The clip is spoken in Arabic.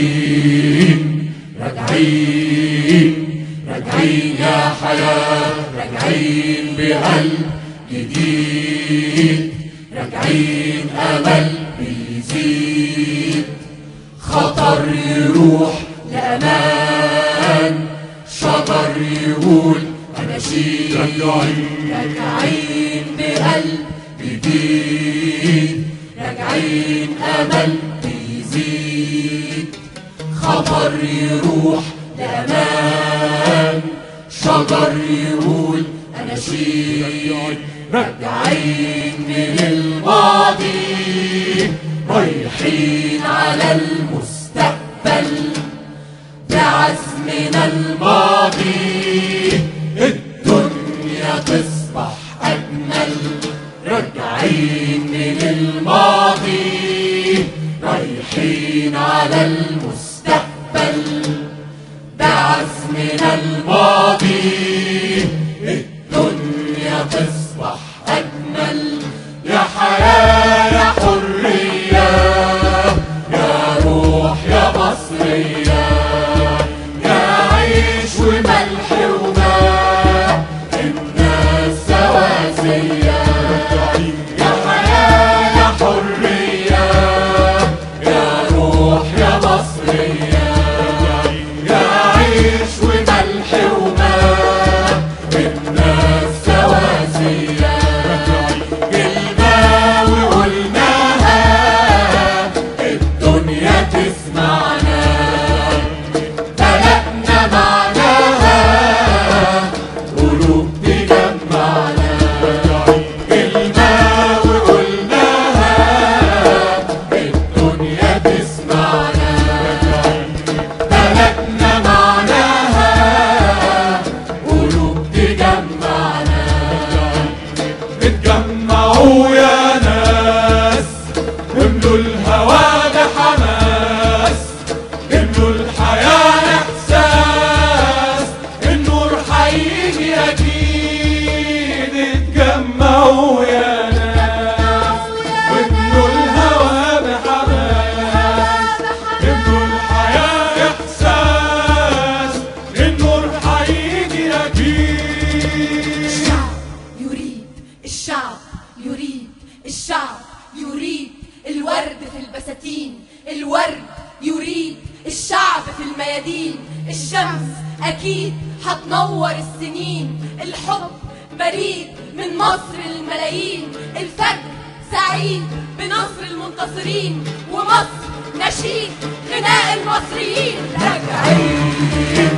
راجعين راجعين راجعين يا حياة، راجعين بقلب جديد، راجعين أمل بيزيد، خطر يروح لأمان، شجر يقول أناشيد، راجعين بقلب جديد، راجعين أمل بيزيد، خطر يروح لأمان، شجر يقول أناشيد، راجعين من الماضي رايحين على المستقبل، بعزمنا الماضي الدنيا تصبح أجمل، راجعين من الماضي رايحين على المستقبل، بعزمنا الماضي الدنيا تصبح أجمل، يا حياة يا حرية يا روح يا مصرية، يا عيش وملح وماء الناس سواسية، يا حياة يا حرية يا روح يا مصرية، يا عيش وملح وماء الناس سواسية، كلمة وقلناها الدنيا تسمعنا، بلدنا معناها قلوب تجمعنا، كلمة وقلناها الدنيا تسمعنا، بلدنا معناها قلوب تجمعنا، اتجمعوا يا ناس املوا الهوى بحماس، املوا الحياة احساس النور هيجي اكيد، اتجمعوا يا ناس واملوا الهوى بحماس، املوا الحياة احساس النور هيجي اكيد. الشعب يريد الشعب يريد الورد في البساتين، الورد يريد الشعب في الميادين، الشمس أكيد هتنور السنين، الحب بريد من مصر للملايين، الفجر سعيد بنصر المنتصرين، ومصر نشيد غناء المصريين، راجعين